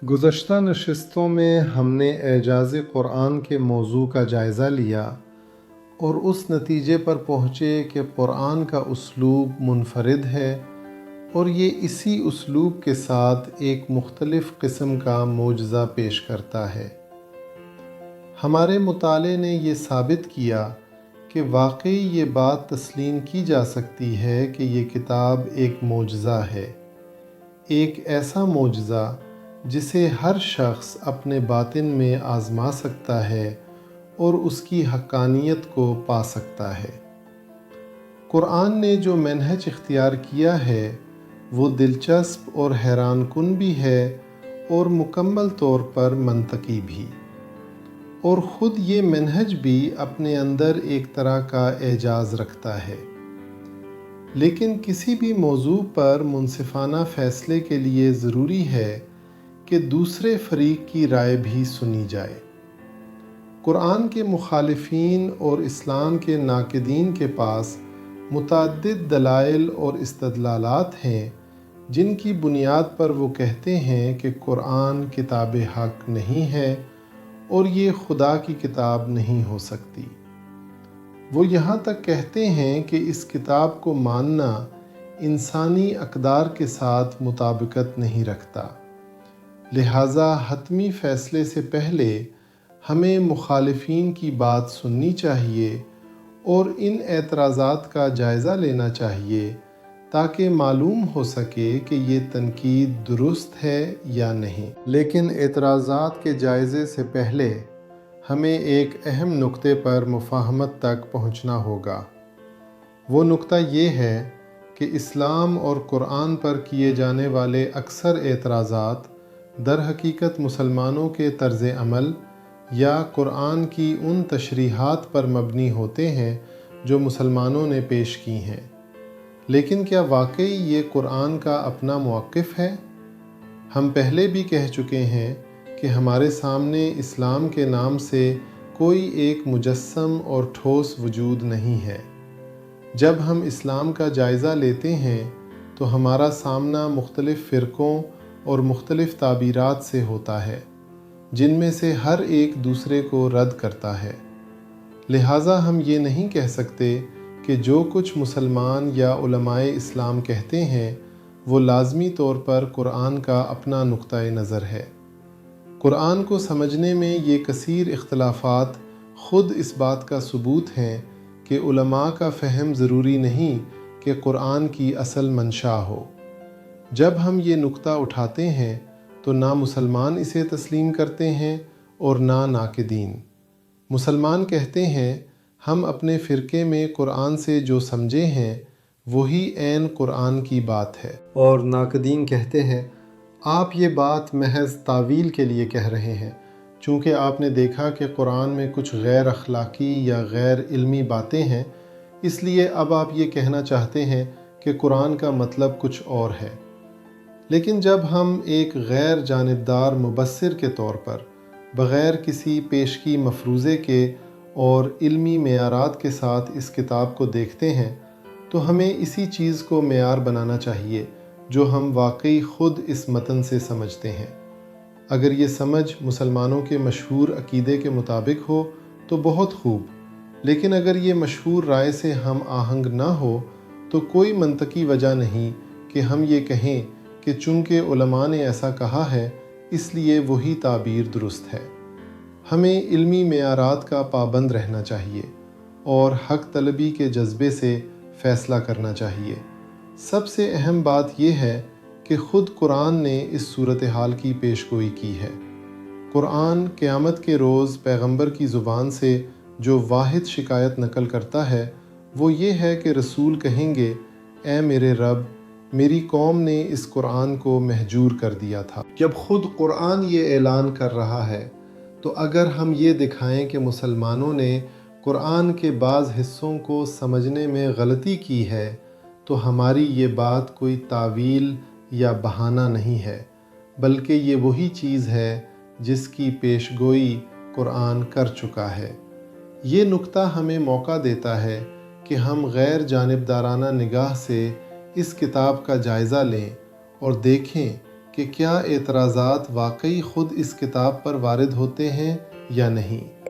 گزشتہ نشستوں میں ہم نے اعجاز قرآن کے موضوع کا جائزہ لیا اور اس نتیجے پر پہنچے کہ قرآن کا اسلوب منفرد ہے اور یہ اسی اسلوب کے ساتھ ایک مختلف قسم کا معجزہ پیش کرتا ہے۔ ہمارے مطالعے نے یہ ثابت کیا کہ واقعی یہ بات تسلیم کی جا سکتی ہے کہ یہ کتاب ایک معجزہ ہے، ایک ایسا معجزہ جسے ہر شخص اپنے باطن میں آزما سکتا ہے اور اس کی حقانیت کو پا سکتا ہے۔ قرآن نے جو منہج اختیار کیا ہے وہ دلچسپ اور حیران کن بھی ہے اور مکمل طور پر منطقی بھی، اور خود یہ منہج بھی اپنے اندر ایک طرح کا اعجاز رکھتا ہے۔ لیکن کسی بھی موضوع پر منصفانہ فیصلے کے لیے ضروری ہے کہ دوسرے فریق کی رائے بھی سنی جائے۔ قرآن کے مخالفین اور اسلام کے ناقدین کے پاس متعدد دلائل اور استدلالات ہیں جن کی بنیاد پر وہ کہتے ہیں کہ قرآن کتاب حق نہیں ہے اور یہ خدا کی کتاب نہیں ہو سکتی۔ وہ یہاں تک کہتے ہیں کہ اس کتاب کو ماننا انسانی اقدار کے ساتھ مطابقت نہیں رکھتا، لہٰذا حتمی فیصلے سے پہلے ہمیں مخالفین کی بات سننی چاہیے اور ان اعتراضات کا جائزہ لینا چاہیے تاکہ معلوم ہو سکے کہ یہ تنقید درست ہے یا نہیں۔ لیکن اعتراضات کے جائزے سے پہلے ہمیں ایک اہم نقطے پر مفاہمت تک پہنچنا ہوگا۔ وہ نقطہ یہ ہے کہ اسلام اور قرآن پر کیے جانے والے اکثر اعتراضات در حقیقت مسلمانوں کے طرز عمل یا قرآن کی ان تشریحات پر مبنی ہوتے ہیں جو مسلمانوں نے پیش کی ہیں۔ لیکن کیا واقعی یہ قرآن کا اپنا موقف ہے؟ ہم پہلے بھی کہہ چکے ہیں کہ ہمارے سامنے اسلام کے نام سے کوئی ایک مجسم اور ٹھوس وجود نہیں ہے۔ جب ہم اسلام کا جائزہ لیتے ہیں تو ہمارا سامنا مختلف فرقوں اور مختلف تعبیرات سے ہوتا ہے جن میں سے ہر ایک دوسرے کو رد کرتا ہے۔ لہٰذا ہم یہ نہیں کہہ سکتے کہ جو کچھ مسلمان یا علماء اسلام کہتے ہیں وہ لازمی طور پر قرآن کا اپنا نقطۂ نظر ہے۔ قرآن کو سمجھنے میں یہ کثیر اختلافات خود اس بات کا ثبوت ہیں کہ علماء کا فہم ضروری نہیں کہ قرآن کی اصل منشا ہو۔ جب ہم یہ نقطہ اٹھاتے ہیں تو نہ مسلمان اسے تسلیم کرتے ہیں اور نہ ناقدین۔ مسلمان کہتے ہیں ہم اپنے فرقے میں قرآن سے جو سمجھے ہیں وہی عین قرآن کی بات ہے، اور ناقدین کہتے ہیں آپ یہ بات محض تعویل کے لیے کہہ رہے ہیں چونکہ آپ نے دیکھا کہ قرآن میں کچھ غیر اخلاقی یا غیر علمی باتیں ہیں، اس لیے اب آپ یہ کہنا چاہتے ہیں کہ قرآن کا مطلب کچھ اور ہے۔ لیکن جب ہم ایک غیر جانبدار مبصر کے طور پر بغیر کسی پیشگی مفروضے کے اور علمی معیارات کے ساتھ اس کتاب کو دیکھتے ہیں تو ہمیں اسی چیز کو معیار بنانا چاہیے جو ہم واقعی خود اس متن سے سمجھتے ہیں۔ اگر یہ سمجھ مسلمانوں کے مشہور عقیدے کے مطابق ہو تو بہت خوب، لیکن اگر یہ مشہور رائے سے ہم آہنگ نہ ہو تو کوئی منطقی وجہ نہیں کہ ہم یہ کہیں کہ چونکہ علماء نے ایسا کہا ہے اس لیے وہی تعبیر درست ہے۔ ہمیں علمی معیارات کا پابند رہنا چاہیے اور حق طلبی کے جذبے سے فیصلہ کرنا چاہیے۔ سب سے اہم بات یہ ہے کہ خود قرآن نے اس صورتحال کی پیشگوئی کی ہے۔ قرآن قیامت کے روز پیغمبر کی زبان سے جو واحد شکایت نقل کرتا ہے وہ یہ ہے کہ رسول کہیں گے اے میرے رب، میری قوم نے اس قرآن کو مہجور کر دیا تھا۔ جب خود قرآن یہ اعلان کر رہا ہے تو اگر ہم یہ دکھائیں کہ مسلمانوں نے قرآن کے بعض حصوں کو سمجھنے میں غلطی کی ہے تو ہماری یہ بات کوئی تعویل یا بہانہ نہیں ہے، بلکہ یہ وہی چیز ہے جس کی پیشگوئی قرآن کر چکا ہے۔ یہ نقطہ ہمیں موقع دیتا ہے کہ ہم غیر جانبدارانہ نگاہ سے اس کتاب کا جائزہ لیں اور دیکھیں کہ کیا اعتراضات واقعی خود اس کتاب پر وارد ہوتے ہیں یا نہیں۔